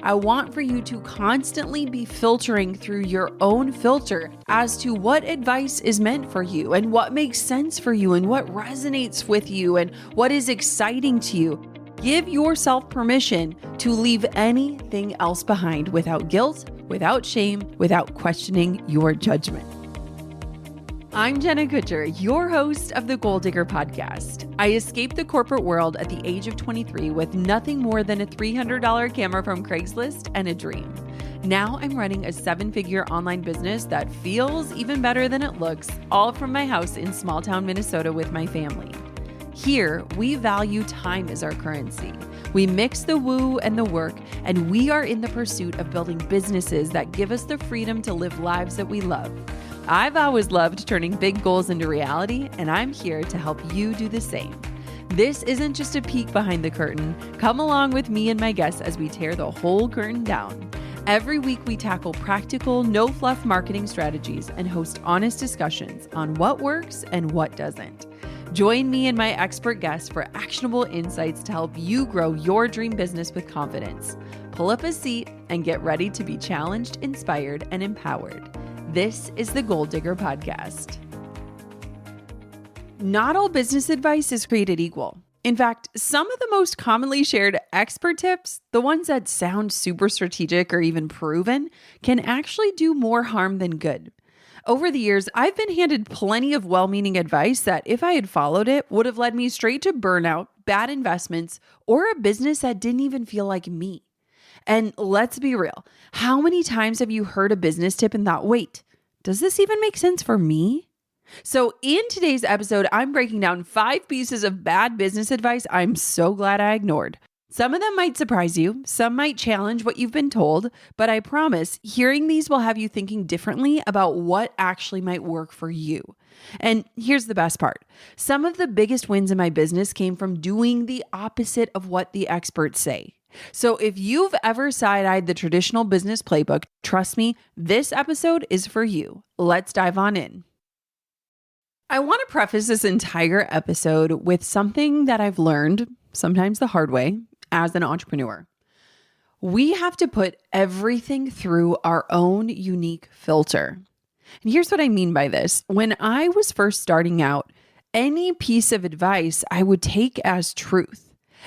I want for you to constantly be filtering through your own filter as to what advice is meant for you and what makes sense for you and what resonates with you and what is exciting to you. Give yourself permission to leave anything else behind without guilt, without shame, without questioning your judgment. I'm Jenna Kutcher, your host of the Goal Digger Podcast. I escaped the corporate world at the age of 23 with nothing more than a $300 camera from Craigslist and a dream. Now I'm running a 7-figure online business that feels even better than it looks, all from my house in small town Minnesota with my family. Here, we value time as our currency. We mix the woo and the work, and we are in the pursuit of building businesses that give us the freedom to live lives that we love. I've always loved turning big goals into reality, and I'm here to help you do the same. This isn't just a peek behind the curtain. Come along with me and my guests as we tear the whole curtain down. Every week, we tackle practical, no-fluff marketing strategies and host honest discussions on what works and what doesn't. Join me and my expert guests for actionable insights to help you grow your dream business with confidence. Pull up a seat and get ready to be challenged, inspired, and empowered. This is the Goal Digger Podcast. Not all business advice is created equal. In fact, some of the most commonly shared expert tips, the ones that sound super strategic or even proven, can actually do more harm than good. Over the years, I've been handed plenty of well-meaning advice that, if I had followed it, would have led me straight to burnout, bad investments, or a business that didn't even feel like me. And let's be real, how many times have you heard a business tip and thought, wait, does this even make sense for me? So in today's episode, I'm breaking down 5 pieces of bad business advice I'm so glad I ignored. Some of them might surprise you, some might challenge what you've been told, but I promise hearing these will have you thinking differently about what actually might work for you. And here's the best part. Some of the biggest wins in my business came from doing the opposite of what the experts say. So if you've ever side-eyed the traditional business playbook, trust me, this episode is for you. Let's dive on in. I want to preface this entire episode with something that I've learned, sometimes the hard way, as an entrepreneur. We have to put everything through our own unique filter. And here's what I mean by this. When I was first starting out, any piece of advice I would take as truth.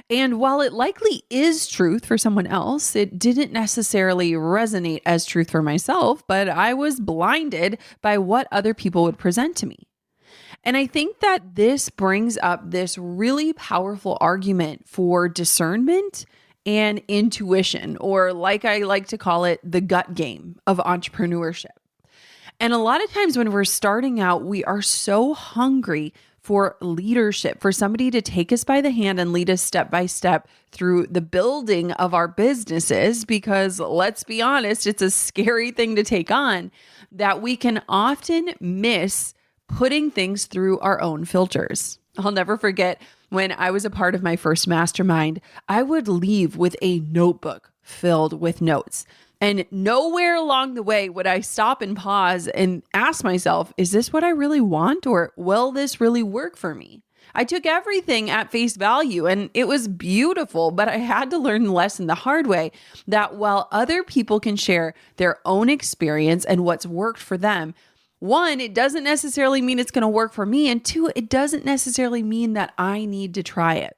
And while it likely is truth for someone else, it didn't necessarily resonate as truth for myself, but I was blinded by what other people would present to me. And I think that this brings up this really powerful argument for discernment and intuition, or like I like to call it, the gut game of entrepreneurship. And a lot of times when we're starting out, we are so hungry for leadership, for somebody to take us by the hand and lead us step by step through the building of our businesses, because let's be honest, it's a scary thing to take on, that we can often miss putting things through our own filters. I'll never forget when I was a part of my first mastermind, I would leave with a notebook filled with notes. And nowhere along the way would I stop and pause and ask myself, is this what I really want, or will this really work for me? I took everything at face value and it was beautiful, but I had to learn the lesson the hard way that while other people can share their own experience and what's worked for them, 1, it doesn't necessarily mean it's going to work for me. And 2, it doesn't necessarily mean that I need to try it.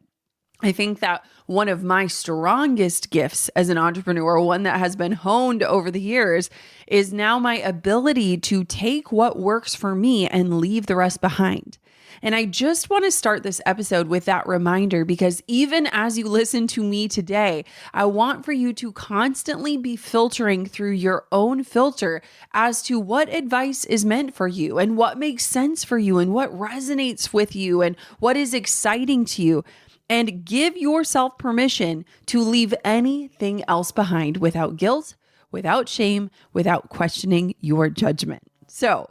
I think that one of my strongest gifts as an entrepreneur, one that has been honed over the years, is now my ability to take what works for me and leave the rest behind. And I just want to start this episode with that reminder, because even as you listen to me today, I want for you to constantly be filtering through your own filter as to what advice is meant for you and what makes sense for you and what resonates with you and what is exciting to you. And give yourself permission to leave anything else behind without guilt, without shame, without questioning your judgment. So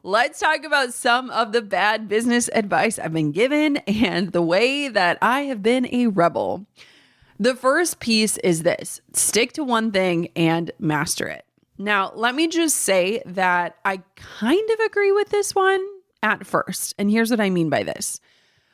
let's talk about some of the bad business advice I've been given and the way that I have been a rebel. The first piece is this: stick to one thing and master it. Now, let me just say that I kind of agree with this one at first. And here's what I mean by this.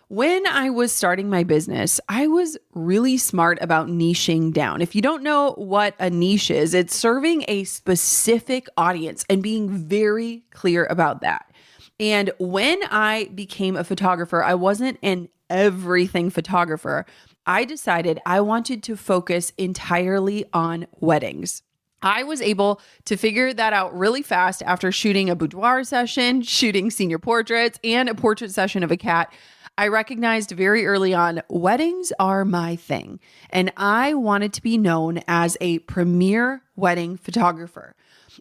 When I was starting my business, I was really smart about niching down. If you don't know what a niche is, it's serving a specific audience and being very clear about that. And when I became a photographer, I wasn't an everything photographer. I decided I wanted to focus entirely on weddings. I was able to figure that out really fast after shooting a boudoir session, shooting senior portraits, and a portrait session of a cat. I recognized very early on weddings are my thing, and I wanted to be known as a premier wedding photographer.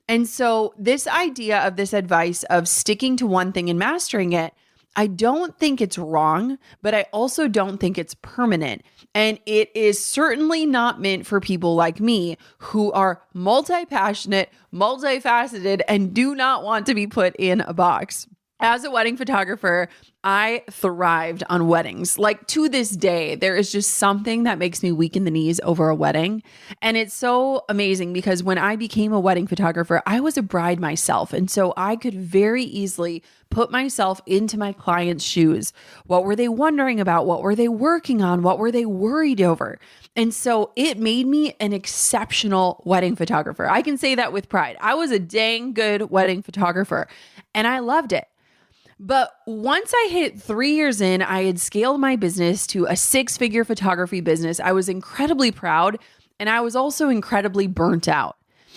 And so this idea of this advice of sticking to one thing and mastering it, I don't think it's wrong, but I also don't think it's permanent. And it is certainly not meant for people like me who are multi-passionate, multifaceted, and do not want to be put in a box. As a wedding photographer, I thrived on weddings. Like to this day, there is just something that makes me weak in the knees over a wedding. And it's so amazing because when I became a wedding photographer, I was a bride myself. And so I could very easily put myself into my clients' shoes. What were they wondering about? What were they working on? What were they worried over? And so it made me an exceptional wedding photographer. I can say that with pride. I was a dang good wedding photographer and I loved it. But once I hit 3 years in, I had scaled my business to a 6-figure photography business. I was incredibly proud, and I was also incredibly burnt out.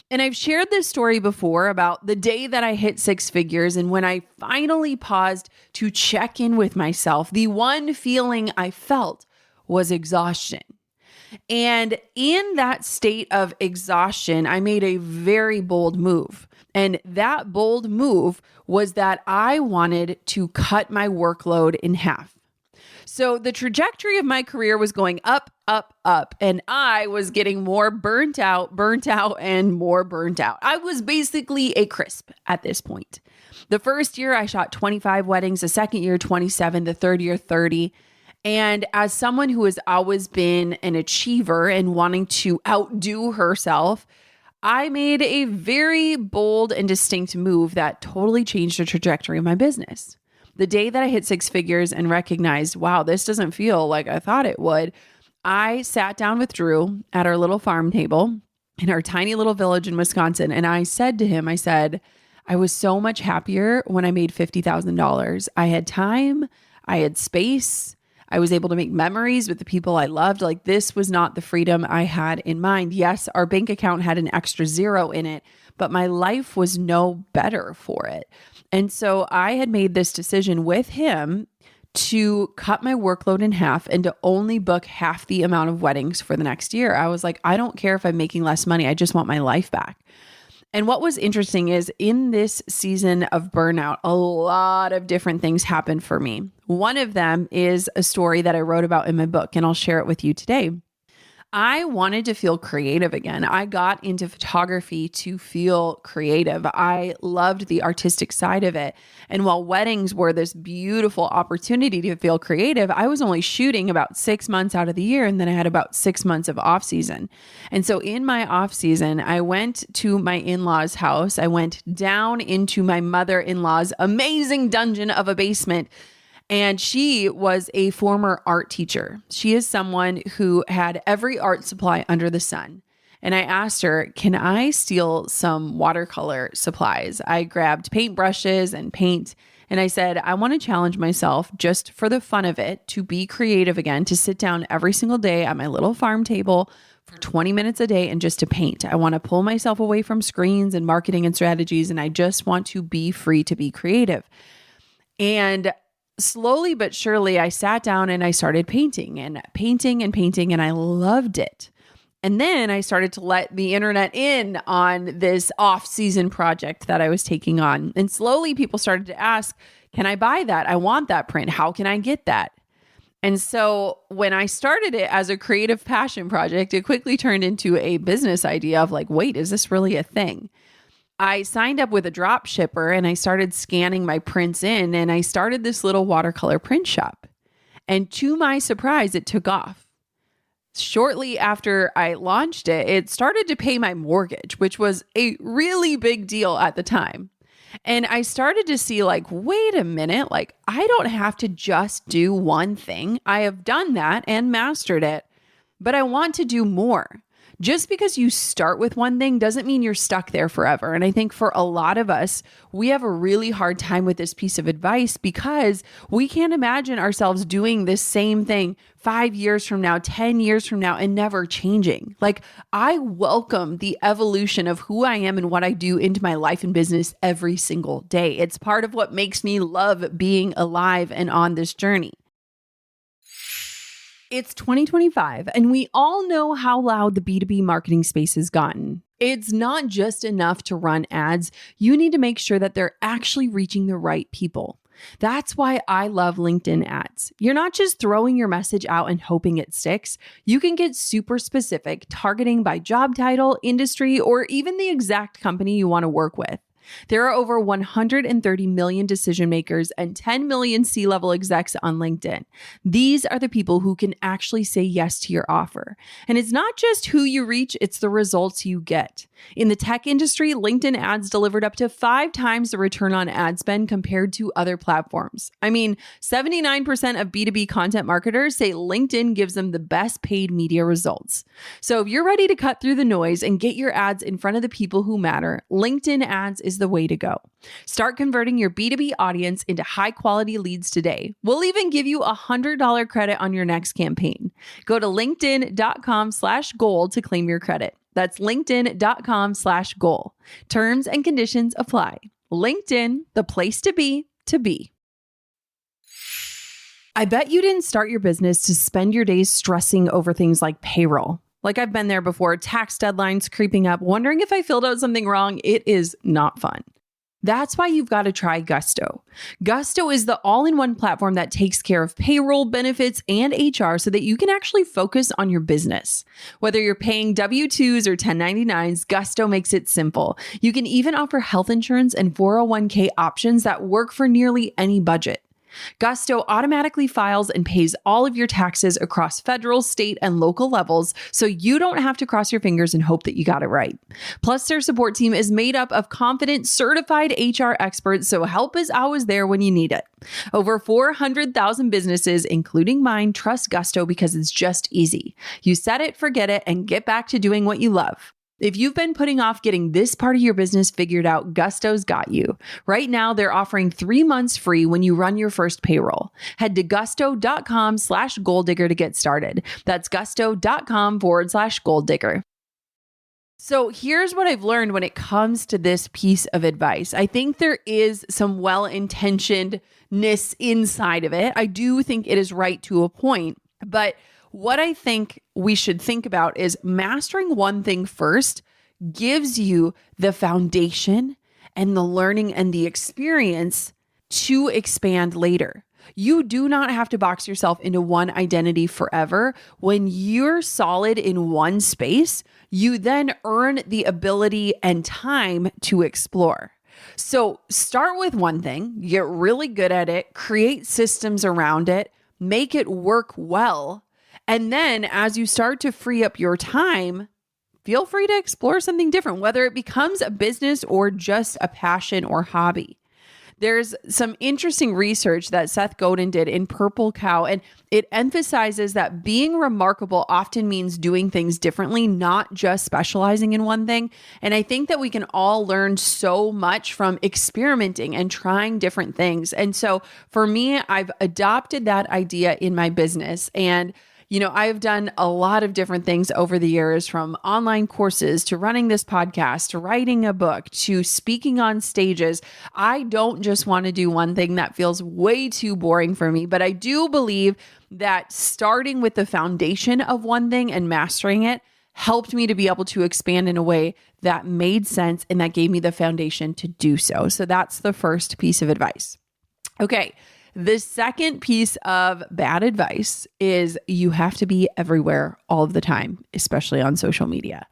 And I've shared this story before about the day that I hit 6 figures and when I finally paused to check in with myself, the one feeling I felt was exhaustion. And in that state of exhaustion, I made a very bold move. And that bold move was that I wanted to cut my workload in half. So the trajectory of my career was going up, up, up, and I was getting more burnt out, and more burnt out. I was basically a crisp at this point. The first year I shot 25 weddings, the second year 27, the third year 30. And as someone who has always been an achiever and wanting to outdo herself, I made a very bold and distinct move that totally changed the trajectory of my business. The day that I hit 6 figures and recognized, wow, this doesn't feel like I thought it would, I sat down with Drew at our little farm table in our tiny little village in Wisconsin. And I said to him, I was so much happier when I made $50,000. I had time, I had space, I was able to make memories with the people I loved. Like this was not the freedom I had in mind. Yes, our bank account had an extra zero in it, but my life was no better for it. And so I had made this decision with him to cut my workload in half and to only book half the amount of weddings for the next year. I was like, I don't care if I'm making less money. I just want my life back. And what was interesting is in this season of burnout, a lot of different things happened for me. One of them is a story that I wrote about in my book, and I'll share it with you today. I wanted to feel creative again. I got into photography to feel creative. I loved the artistic side of it. And while weddings were this beautiful opportunity to feel creative, I was only shooting about 6 months out of the year. And then I had about 6 months of off season. And so in my off season, I went to my in-laws' house. I went down into my mother-in-law's amazing dungeon of a basement. And she was a former art teacher. She is someone who had every art supply under the sun. And I asked her, can I steal some watercolor supplies? I grabbed paintbrushes and paint. And I said, I want to challenge myself just for the fun of it, to be creative again, to sit down every single day at my little farm table for 20 minutes a day and just to paint. I want to pull myself away from screens and marketing and strategies. And I just want to be free to be creative. And slowly but surely, I sat down and I started painting, and I loved it. And then I started to let the internet in on this off-season project that I was taking on. And slowly people started to ask, can I buy that? I want that print. How can I get that? And so when I started it as a creative passion project, it quickly turned into a business idea of like, wait, is this really a thing? I signed up with a drop shipper and I started scanning my prints in, and I started this little watercolor print shop. And to my surprise, it took off. Shortly after I launched it, it started to pay my mortgage, which was a really big deal at the time. And I started to see like, wait a minute, like I don't have to just do one thing. I have done that and mastered it, but I want to do more. Just because you start with one thing doesn't mean you're stuck there forever. And I think for a lot of us, we have a really hard time with this piece of advice because we can't imagine ourselves doing this same thing 5 years from now, 10 years from now, and never changing. Like, I welcome the evolution of who I am and what I do into my life and business every single day. It's part of what makes me love being alive and on this journey. It's 2025, and we all know how loud the B2B marketing space has gotten. It's not just enough to run ads. You need to make sure that they're actually reaching the right people. That's why I love LinkedIn ads. You're not just throwing your message out and hoping it sticks. You can get super specific, targeting by job title, industry, or even the exact company you want to work with. There are over 130 million decision makers and 10 million C-level execs on LinkedIn. These are the people who can actually say yes to your offer. And it's not just who you reach, it's the results you get. In the tech industry, LinkedIn ads delivered up to 5 times the return on ad spend compared to other platforms. I mean, 79% of B2B content marketers say LinkedIn gives them the best paid media results. So if you're ready to cut through the noise and get your ads in front of the people who matter, LinkedIn ads is the way to go. Start converting your B2B audience into high quality leads today. We'll even give you a $100 credit on your next campaign. Go to linkedin.com/goal to claim your credit. That's linkedin.com/goal. Terms and conditions apply. LinkedIn, the place to be to be. I bet you didn't start your business to spend your days stressing over things like payroll. Like, I've been there before, tax deadlines creeping up, wondering if I filled out something wrong. It is not fun. That's why you've got to try Gusto. Gusto is the all-in-one platform that takes care of payroll, benefits, and HR so that you can actually focus on your business. Whether you're paying W-2s or 1099s, Gusto makes it simple. You can even offer health insurance and 401k options that work for nearly any budget. Gusto automatically files and pays all of your taxes across federal, state, and local levels, so you don't have to cross your fingers and hope that you got it right. Plus, their support team is made up of confident, certified HR experts, so help is always there when you need it. Over 400,000 businesses, including mine, trust Gusto because it's just easy. You set it, forget it, and get back to doing what you love. If you've been putting off getting this part of your business figured out, Gusto's got you. Right now, they're offering 3 months free when you run your first payroll. Head to gusto.com/goaldigger to get started. That's gusto.com/goaldigger. So here's what I've learned when it comes to this piece of advice. I think there is some well-intentionedness inside of it. I do think it is right to a point, but what I think we should think about is mastering one thing first gives you the foundation and the learning and the experience to expand later. You do not have to box yourself into one identity forever. When you're solid in one space, you then earn the ability and time to explore. So start with one thing, get really good at it, create systems around it, make it work well. And then as you start to free up your time, feel free to explore something different, whether it becomes a business or just a passion or hobby. There's some interesting research that Seth Godin did in Purple Cow, and it emphasizes that being remarkable often means doing things differently, not just specializing in one thing. And I think that we can all learn so much from experimenting and trying different things. And so for me, I've adopted that idea in my business. And I've done a lot of different things over the years, from online courses to running this podcast, to writing a book, to speaking on stages. I don't just want to do one thing. That feels way too boring for me, but I do believe that starting with the foundation of one thing and mastering it helped me to be able to expand in a way that made sense and that gave me the foundation to do so. So that's the first piece of advice. Okay. The second piece of bad advice is you have to be everywhere all of the time, especially on social media.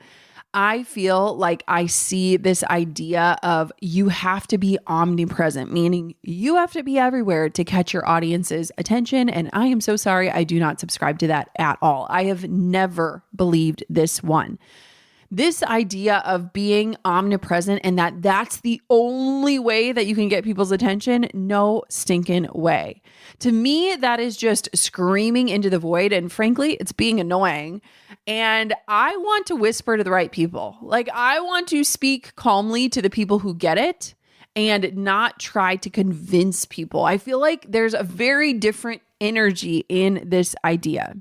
I feel like I see this idea of you have to be omnipresent, meaning you have to be everywhere to catch your audience's attention. And I am so sorry, I do not subscribe to that at all. I have never believed this one. This idea of being omnipresent and that's the only way that you can get people's attention, no stinking way. To me, that is just screaming into the void. And frankly, it's being annoying. And I want to whisper to the right people. Like, I want to speak calmly to the people who get it and not try to convince people. I feel like there's a very different energy in this idea.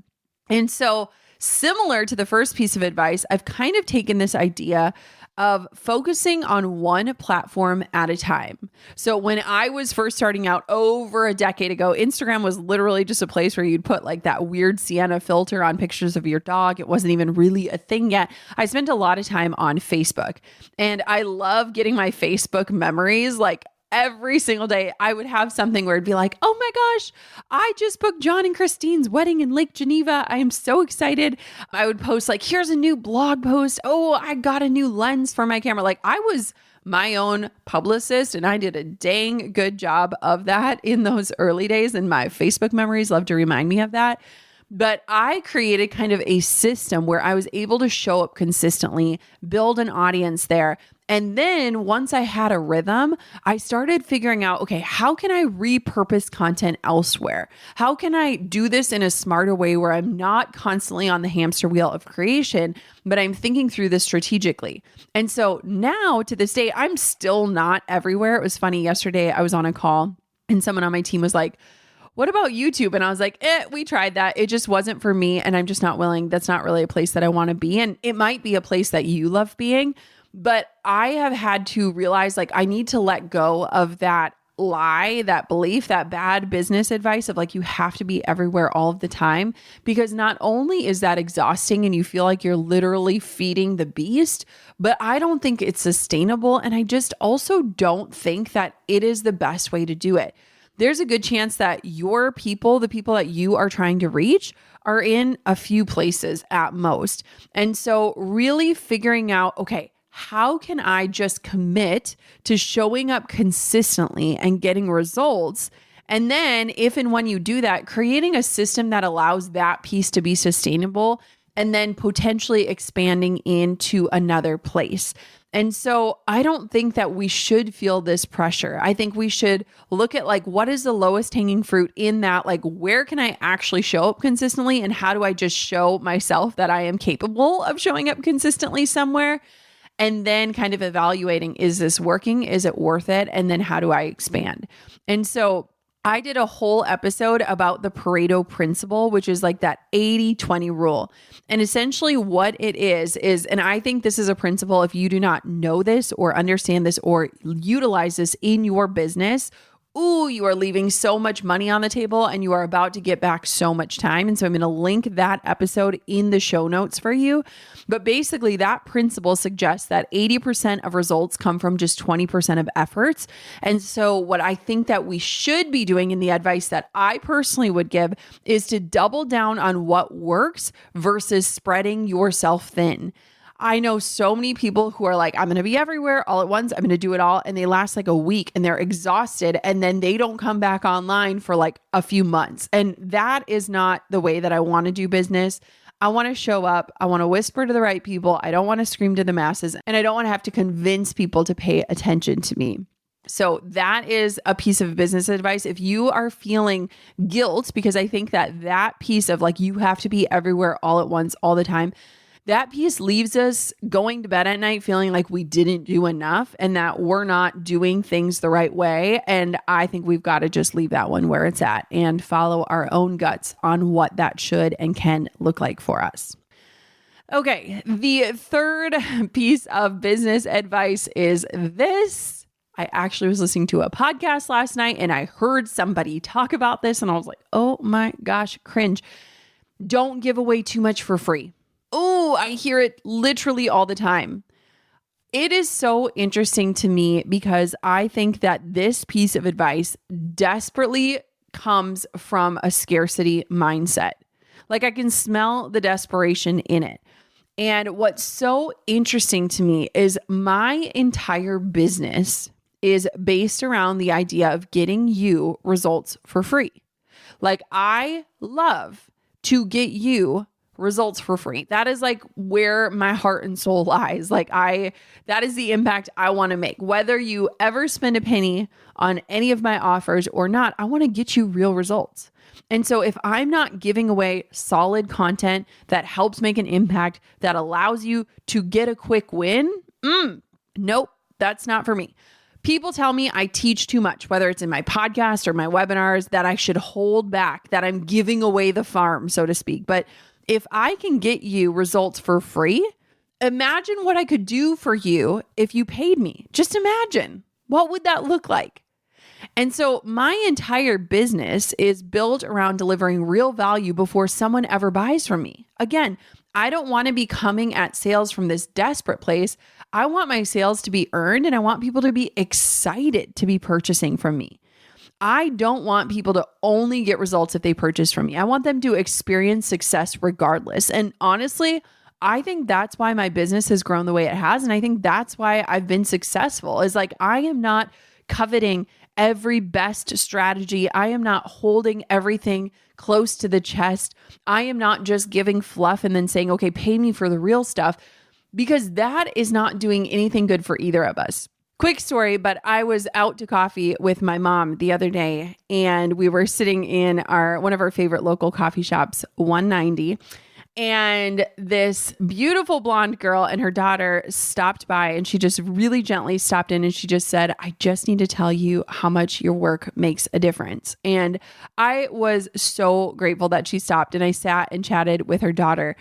And so, similar to the first piece of advice, I've kind of taken this idea of focusing on one platform at a time. So when I was first starting out over a decade ago, Instagram was literally just a place where you'd put like that weird sienna filter on pictures of your dog. It wasn't even really a thing yet. I spent a lot of time on Facebook, and I love getting my Facebook memories. Like, every single day, I would have something where it'd be like, oh my gosh, I just booked John and Christine's wedding in Lake Geneva. I am so excited. I would post like, here's a new blog post. Oh, I got a new lens for my camera. Like, I was my own publicist, and I did a dang good job of that in those early days. And my Facebook memories love to remind me of that. But I created kind of a system where I was able to show up consistently, build an audience there. And then once I had a rhythm, I started figuring out, okay, how can I repurpose content elsewhere? How can I do this in a smarter way where I'm not constantly on the hamster wheel of creation, but I'm thinking through this strategically? And so now to this day, I'm still not everywhere. It was funny. Yesterday, I was on a call and someone on my team was like, what about YouTube? And I was like, we tried that. It just wasn't for me. And I'm just not willing. That's not really a place that I want to be. And it might be a place that you love being, but I have had to realize like I need to let go of that lie, that belief, that bad business advice of like, you have to be everywhere all of the time, because not only is that exhausting and you feel like you're literally feeding the beast, but I don't think it's sustainable. And I just also don't think that it is the best way to do it. There's a good chance that your people, the people that you are trying to reach, are in a few places at most. And so really figuring out, okay, how can I just commit to showing up consistently and getting results? And then if and when you do that, creating a system that allows that piece to be sustainable and then potentially expanding into another place. And so I don't think that we should feel this pressure. I think we should look at like, what is the lowest hanging fruit in that? Like, where can I actually show up consistently? And how do I just show myself that I am capable of showing up consistently somewhere? And then kind of evaluating, is this working? Is it worth it? And then how do I expand? And so I did a whole episode about the Pareto principle, which is like that 80-20 rule. And essentially what it is, and I think this is a principle, if you do not know this or understand this or utilize this in your business, you are leaving so much money on the table and you are about to get back so much time. And so I'm going to link that episode in the show notes for you. But basically that principle suggests that 80% of results come from just 20% of efforts. And so what I think that we should be doing, in the advice that I personally would give, is to double down on what works versus spreading yourself thin. I know so many people who are like, I'm going to be everywhere all at once. I'm going to do it all. And they last like a week and they're exhausted. And then they don't come back online for like a few months. And that is not the way that I want to do business. I want to show up. I want to whisper to the right people. I don't want to scream to the masses. And I don't want to have to convince people to pay attention to me. So that is a piece of business advice. If you are feeling guilt, because I think that that piece of like, you have to be everywhere all at once, all the time, that piece leaves us going to bed at night feeling like we didn't do enough and that we're not doing things the right way. And I think we've got to just leave that one where it's at and follow our own guts on what that should and can look like for us. Okay, the third piece of business advice is this. I actually was listening to a podcast last night and I heard somebody talk about this and I was like, oh my gosh, cringe. Don't give away too much for free. Oh, I hear it literally all the time. It is so interesting to me because I think that this piece of advice desperately comes from a scarcity mindset. Like I can smell the desperation in it. And what's so interesting to me is my entire business is based around the idea of getting you results for free. Like I love to get you results for free. That is like where my heart and soul lies. That is the impact I want to make. Whether you ever spend a penny on any of my offers or not, I want to get you real results. And so if I'm not giving away solid content that helps make an impact, that allows you to get a quick win, nope, that's not for me. People tell me I teach too much, whether it's in my podcast or my webinars, that I should hold back, that I'm giving away the farm, so to speak. But if I can get you results for free, imagine what I could do for you if you paid me. Just imagine. What would that look like? And so my entire business is built around delivering real value before someone ever buys from me. Again, I don't want to be coming at sales from this desperate place. I want my sales to be earned, and I want people to be excited to be purchasing from me. I don't want people to only get results if they purchase from me. I want them to experience success regardless. And honestly, I think that's why my business has grown the way it has. And I think that's why I've been successful, is like, I am not coveting every best strategy. I am not holding everything close to the chest. I am not just giving fluff and then saying, okay, pay me for the real stuff, because that is not doing anything good for either of us. Quick story, but I was out to coffee with my mom the other day, and we were sitting in one of our favorite local coffee shops, 190. And this beautiful blonde girl and her daughter stopped by, and she just really gently stopped in and she just said, I just need to tell you how much your work makes a difference. And I was so grateful that she stopped, and I sat and chatted with her daughter.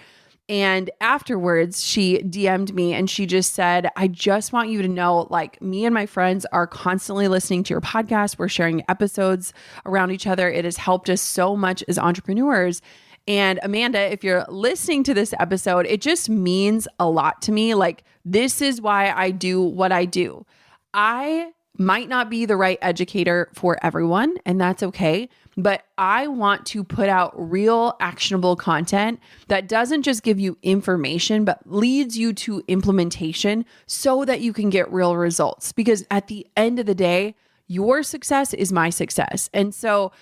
And afterwards, she DM'd me and she just said, I just want you to know, like, me and my friends are constantly listening to your podcast. We're sharing episodes around each other. It has helped us so much as entrepreneurs. And Amanda, if you're listening to this episode, it just means a lot to me. Like, this is why I do what I do. I might not be the right educator for everyone, and that's okay. But I want to put out real actionable content that doesn't just give you information, but leads you to implementation so that you can get real results. Because at the end of the day, your success is my success. And so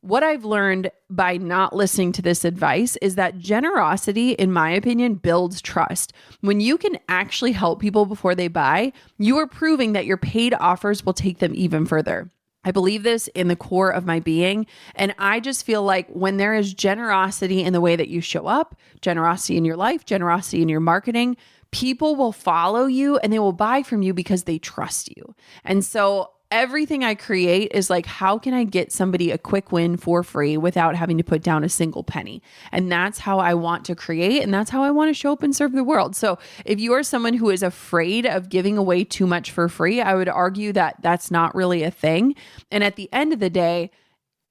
what I've learned by not listening to this advice is that generosity, in my opinion, builds trust. When you can actually help people before they buy, you are proving that your paid offers will take them even further. I believe this in the core of my being. And I just feel like when there is generosity in the way that you show up, generosity in your life, generosity in your marketing, people will follow you and they will buy from you because they trust you. And so everything I create is like, how can I get somebody a quick win for free without having to put down a single penny? And that's how I want to create. And that's how I want to show up and serve the world. So if you are someone who is afraid of giving away too much for free, I would argue that that's not really a thing. And at the end of the day,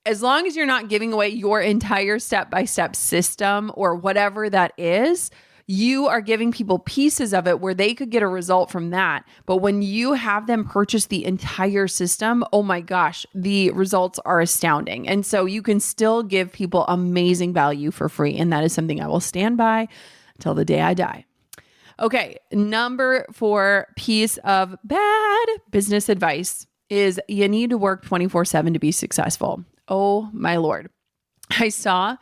as long as you're not giving away your entire step-by-step system or whatever that is, you are giving people pieces of it where they could get a result from that. But when you have them purchase the entire system, oh my gosh, the results are astounding. And so you can still give people amazing value for free. And that is something I will stand by till the day I die. Okay, number 4 piece of bad business advice is you need to work 24/7 to be successful. Oh my Lord. I saw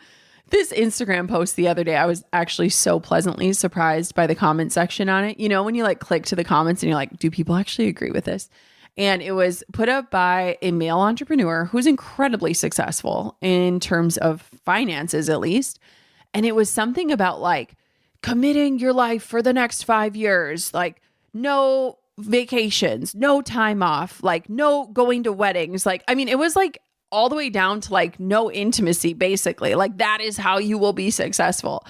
this Instagram post the other day. I was actually so pleasantly surprised by the comment section on it. You know, when you like click to the comments and you're like, do people actually agree with this? And it was put up by a male entrepreneur who's incredibly successful in terms of finances, at least. And it was something about like committing your life for the next 5 years, like no vacations, no time off, like no going to weddings. Like, I mean, it was like all the way down to like no intimacy, basically. Like that is how you will be successful.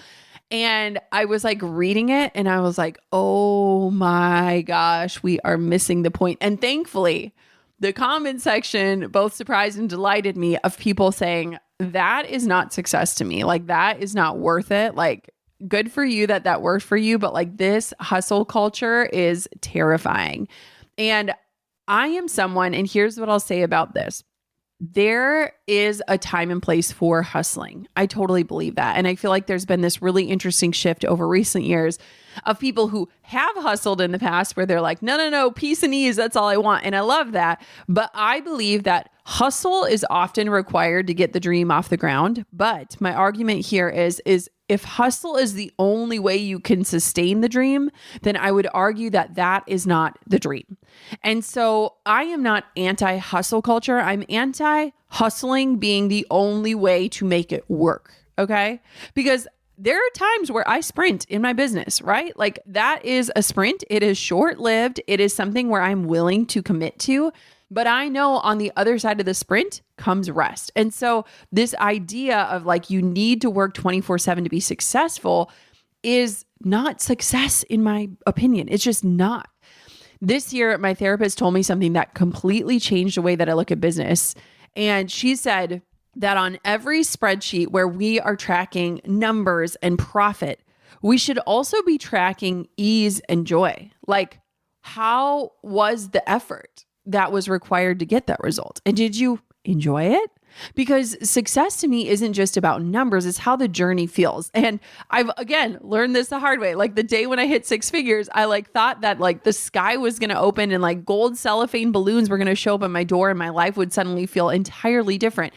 And I was like reading it and I was like, oh my gosh, we are missing the point. And thankfully, the comment section both surprised and delighted me of people saying, that is not success to me. Like that is not worth it. Like good for you that worked for you. But like this hustle culture is terrifying. And I am someone, and here's what I'll say about this. There is a time and place for hustling. I totally believe that. And I feel like there's been this really interesting shift over recent years of people who have hustled in the past where they're like, no, peace and ease. That's all I want. And I love that. But I believe that Hustle is often required to get the dream off the ground, but my argument here is if hustle is the only way you can sustain the dream, then I would argue that that is not the dream. And so I am not anti-hustle culture. I'm anti-hustling being the only way to make it work, okay? Because there are times where I sprint in my business, right? Like that is a sprint. It is short-lived. It is something where I'm willing to commit to. But I know on the other side of the sprint comes rest. And so this idea of like you need to work 24/7 to be successful is not success in my opinion. It's just not. This year, my therapist told me something that completely changed the way that I look at business. And she said that on every spreadsheet where we are tracking numbers and profit, we should also be tracking ease and joy. Like, how was the effort that was required to get that result? And did you enjoy it? Because success to me isn't just about numbers, it's how the journey feels. And I've, again, learned this the hard way. Like the day when I hit six figures, I like thought that like the sky was going to open and like gold cellophane balloons were going to show up at my door and my life would suddenly feel entirely different.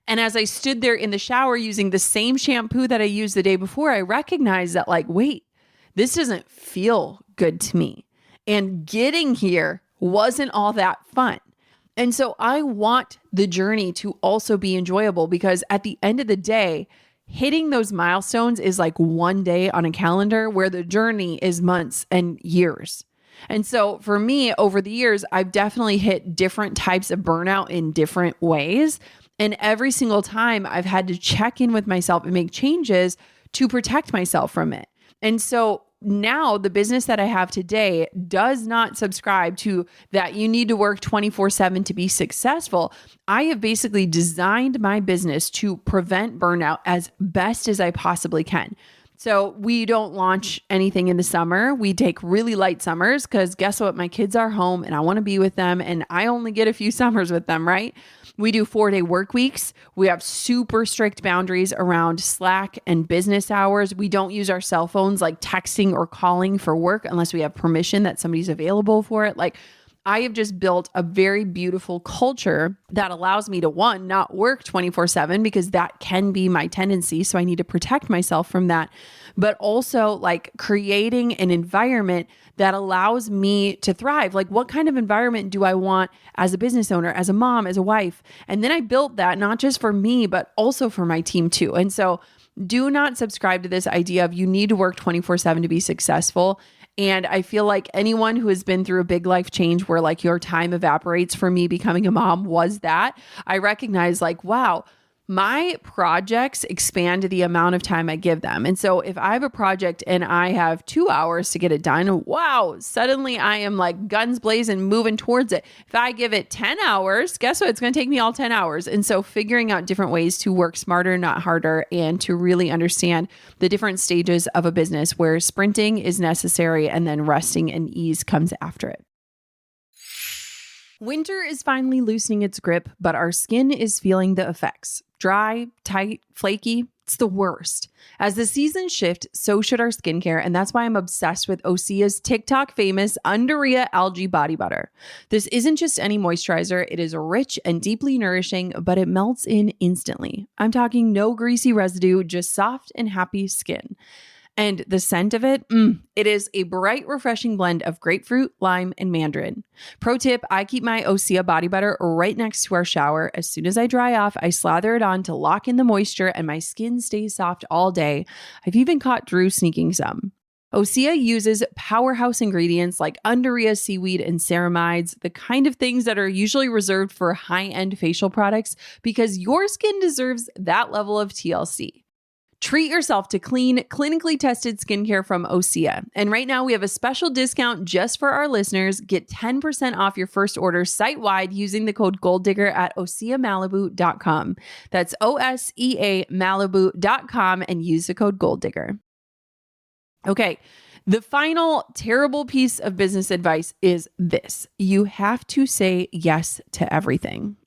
And as I stood there in the shower using the same shampoo that I used the day before, I recognized that like, wait, this doesn't feel good to me. And getting here wasn't all that fun. And so I want the journey to also be enjoyable because at the end of the day, hitting those milestones is like one day on a calendar where the journey is months and years. And so for me, over the years, I've definitely hit different types of burnout in different ways. And every single time I've had to check in with myself and make changes to protect myself from it. And so now the business that I have today does not subscribe to that you need to work 24/7 to be successful. I have basically designed my business to prevent burnout as best as I possibly can. So we don't launch anything in the summer. We take really light summers because guess what? My kids are home and I want to be with them and I only get a few summers with them, right? We do 4-day work weeks. We have super strict boundaries around Slack and business hours. We don't use our cell phones like texting or calling for work unless we have permission that somebody's available for it. Like I have just built a very beautiful culture that allows me to, one, not work 24/7 because that can be my tendency. So I need to protect myself from that, but also like creating an environment that allows me to thrive. Like what kind of environment do I want as a business owner, as a mom, as a wife? And then I built that not just for me, but also for my team too. And so do not subscribe to this idea of you need to work 24/7 to be successful. And I feel like anyone who has been through a big life change where like your time evaporates, for me becoming a mom was that. I recognize like, wow, my projects expand the amount of time I give them. And so if I have a project and I have 2 hours to get it done, wow, suddenly I am like guns blazing moving towards it. If I give it 10 hours, guess what? It's going to take me all 10 hours. And so figuring out different ways to work smarter, not harder, and to really understand the different stages of a business where sprinting is necessary and then resting and ease comes after it. Winter is finally loosening its grip, but our skin is feeling the effects. Dry, tight, flaky. It's the worst. As the seasons shift, so should our skincare, and that's why I'm obsessed with Osea's TikTok famous Underia Algae Body Butter. This isn't just any moisturizer. It is rich and deeply nourishing, but it melts in instantly. I'm talking no greasy residue, just soft and happy skin. And the scent of it, it is a bright, refreshing blend of grapefruit, lime, and mandarin. Pro tip, I keep my Osea body butter right next to our shower. As soon as I dry off, I slather it on to lock in the moisture and my skin stays soft all day. I've even caught Drew sneaking some. Osea uses powerhouse ingredients like Underia seaweed and ceramides, the kind of things that are usually reserved for high-end facial products because your skin deserves that level of TLC. Treat yourself to clean, clinically tested skincare from Osea. And right now we have a special discount just for our listeners. Get 10% off your first order site-wide using the code GOLDDIGGER at OseaMalibu.com. That's OSEA Malibu.com and use the code GOLDDIGGER. Okay, the final terrible piece of business advice is this. You have to say yes to everything.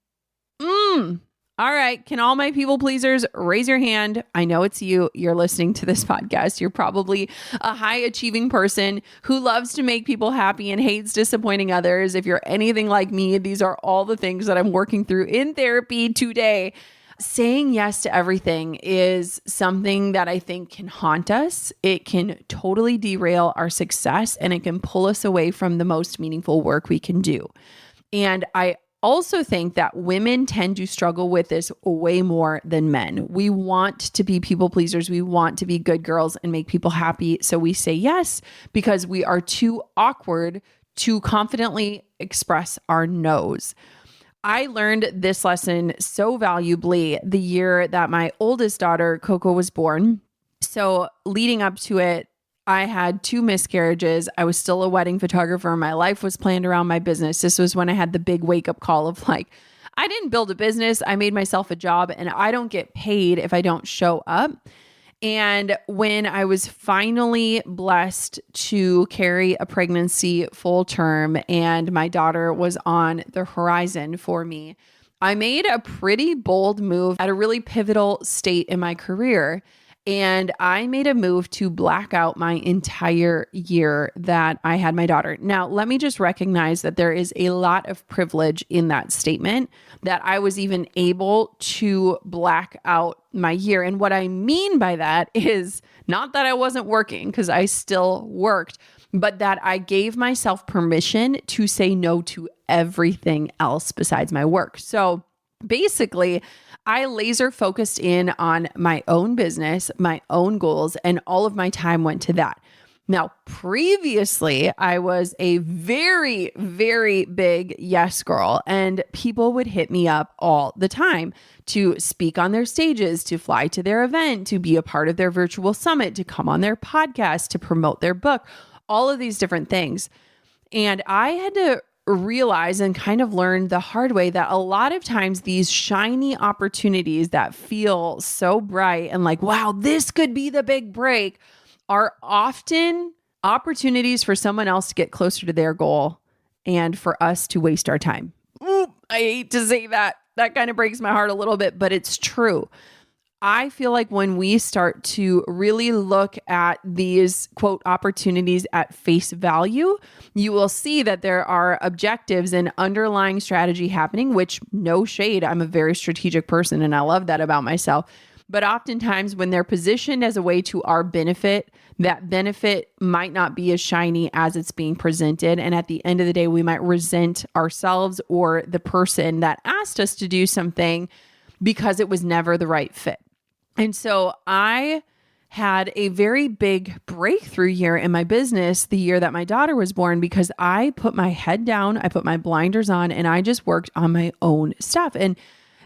All right. Can all my people pleasers raise your hand? I know it's you. You're listening to this podcast. You're probably a high achieving person who loves to make people happy and hates disappointing others. If you're anything like me, these are all the things that I'm working through in therapy today. Saying yes to everything is something that I think can haunt us. It can totally derail our success, and it can pull us away from the most meaningful work we can do. And I also think that women tend to struggle with this way more than men. We want to be people pleasers. We want to be good girls and make people happy. So we say yes because we are too awkward to confidently express our no's. I learned this lesson so valuably the year that my oldest daughter, Coco, was born. So leading up to it, I had 2 miscarriages. I was still a wedding photographer. My life was planned around my business. This was when I had the big wake up call of like, I didn't build a business. I made myself a job and I don't get paid if I don't show up. And when I was finally blessed to carry a pregnancy full term and my daughter was on the horizon for me, I made a pretty bold move at a really pivotal state in my career. And I made a move to black out my entire year that I had my daughter. Now, let me just recognize that there is a lot of privilege in that statement that I was even able to black out my year. And what I mean by that is not that I wasn't working, because I still worked, but that I gave myself permission to say no to everything else besides my work. So basically, I laser focused in on my own business, my own goals, and all of my time went to that. Now, previously, I was a very, very big yes girl, and people would hit me up all the time to speak on their stages, to fly to their event, to be a part of their virtual summit, to come on their podcast, to promote their book, all of these different things. And I had to realize and kind of learn the hard way that a lot of times these shiny opportunities that feel so bright and like, wow, this could be the big break, are often opportunities for someone else to get closer to their goal and for us to waste our time. Ooh, I hate to say that. That kind of breaks my heart a little bit, but it's true. I feel like when we start to really look at these quote opportunities at face value, you will see that there are objectives and underlying strategy happening, which no shade. I'm a very strategic person and I love that about myself. But oftentimes when they're positioned as a way to our benefit, that benefit might not be as shiny as it's being presented. And at the end of the day, we might resent ourselves or the person that asked us to do something because it was never the right fit. And so I had a very big breakthrough year in my business the year that my daughter was born because I put my head down, I put my blinders on, and I just worked on my own stuff. And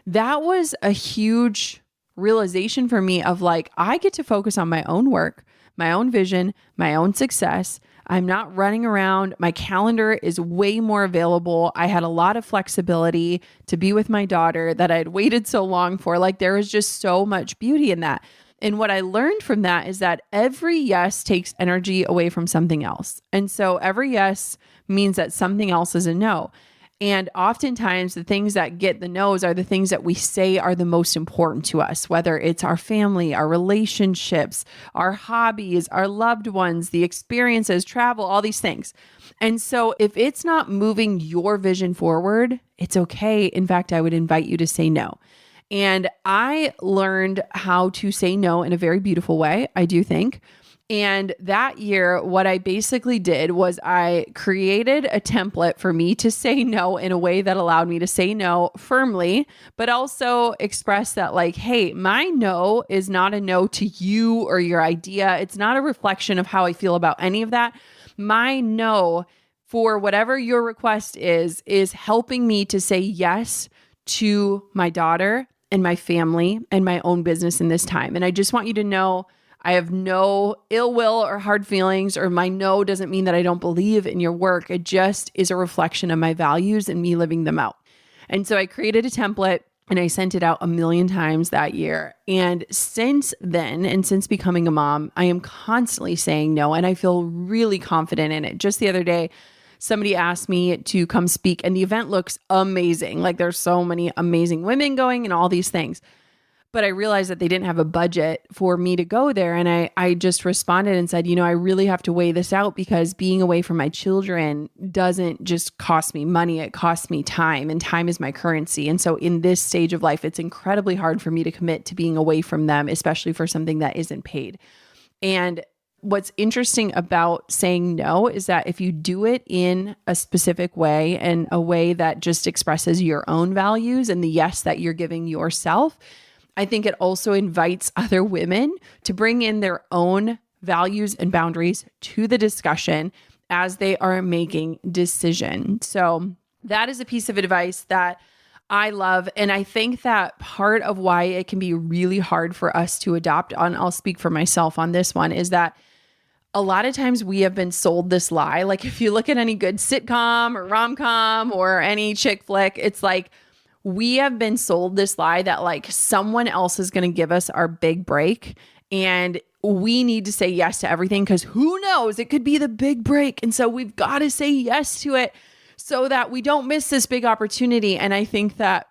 that was a huge realization for me of like, I get to focus on my own work, my own vision, my own success. I'm not running around. My calendar is way more available. I had a lot of flexibility to be with my daughter that I had waited so long for. Like there was just so much beauty in that. And what I learned from that is that every yes takes energy away from something else. And so every yes means that something else is a no. And oftentimes the things that get the no's are the things that we say are the most important to us, whether it's our family, our relationships, our hobbies, our loved ones, the experiences, travel, all these things. And so if it's not moving your vision forward, it's okay. In fact, I would invite you to say no. And I learned how to say no in a very beautiful way, I do think. And that year, what I basically did was I created a template for me to say no in a way that allowed me to say no firmly, but also express that like, hey, my no is not a no to you or your idea. It's not a reflection of how I feel about any of that. My no for whatever your request is helping me to say yes to my daughter and my family and my own business in this time. And I just want you to know I have no ill will or hard feelings, or my no doesn't mean that I don't believe in your work. It just is a reflection of my values and me living them out. And so I created a template and I sent it out a million times that year. And since then, and since becoming a mom, I am constantly saying no, and I feel really confident in it. Just the other day, somebody asked me to come speak, and the event looks amazing. Like there's so many amazing women going and all these things. But I realized that they didn't have a budget for me to go there. And I just responded and said, I really have to weigh this out, because being away from my children doesn't just cost me money, it costs me time, and time is my currency. And so in this stage of life, it's incredibly hard for me to commit to being away from them, especially for something that isn't paid. And what's interesting about saying no is that if you do it in a specific way, and a way that just expresses your own values and the yes that you're giving yourself, I think it also invites other women to bring in their own values and boundaries to the discussion as they are making decisions. So that is a piece of advice that I love. And I think that part of why it can be really hard for us to adopt, and I'll speak for myself on this one, is that a lot of times we have been sold this lie. Like if you look at any good sitcom or rom-com or any chick flick, it's like, we have been sold this lie that like someone else is going to give us our big break, and we need to say yes to everything, because who knows, it could be the big break. And so we've got to say yes to it so that we don't miss this big opportunity. And I think that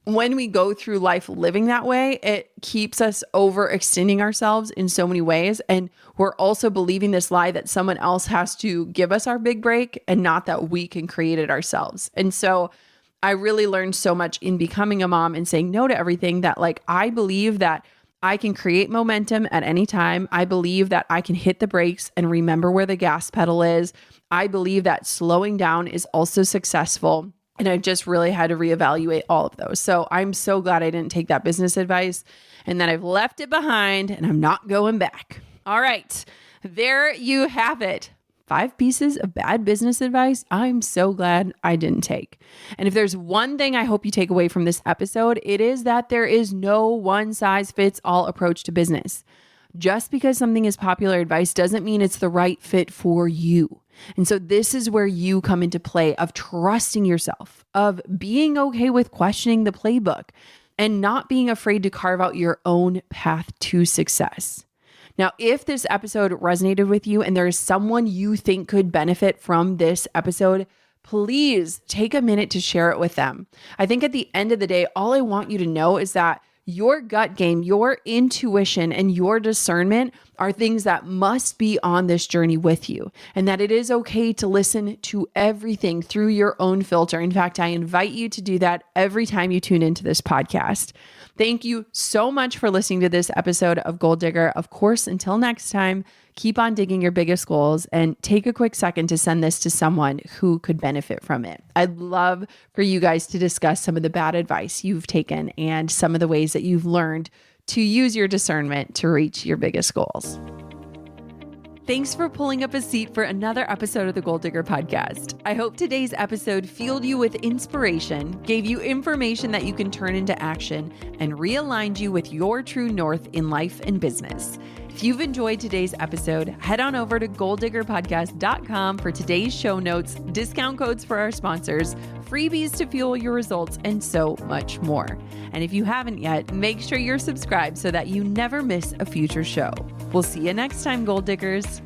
when we go through life living that way, it keeps us overextending ourselves in so many ways. And we're also believing this lie that someone else has to give us our big break, and not that we can create it ourselves. And so I really learned so much in becoming a mom and saying no to everything, that like, I believe that I can create momentum at any time. I believe that I can hit the brakes and remember where the gas pedal is. I believe that slowing down is also successful. And I just really had to reevaluate all of those. So I'm so glad I didn't take that business advice, and that I've left it behind, and I'm not going back. All right, there you have it. 5 pieces of bad business advice I'm so glad I didn't take. And if there's one thing I hope you take away from this episode, it is that there is no one size fits all approach to business. Just because something is popular advice doesn't mean it's the right fit for you. And so this is where you come into play, of trusting yourself, of being okay with questioning the playbook, and not being afraid to carve out your own path to success. Now, if this episode resonated with you and there is someone you think could benefit from this episode, please take a minute to share it with them. I think at the end of the day, all I want you to know is that your gut game, your intuition, and your discernment are things that must be on this journey with you, and that it is okay to listen to everything through your own filter. In fact, I invite you to do that every time you tune into this podcast. Thank you so much for listening to this episode of Goal Digger. Of course, until next time, keep on digging your biggest goals, and take a quick second to send this to someone who could benefit from it. I'd love for you guys to discuss some of the bad advice you've taken and some of the ways that you've learned to use your discernment to reach your biggest goals. Thanks for pulling up a seat for another episode of the Goal Digger podcast. I hope today's episode fueled you with inspiration, gave you information that you can turn into action, and realigned you with your true north in life and business. If you've enjoyed today's episode, head on over to goaldiggerpodcast.com for today's show notes, discount codes for our sponsors, freebies to fuel your results, and so much more. And if you haven't yet, make sure you're subscribed so that you never miss a future show. We'll see you next time, Goal Diggers.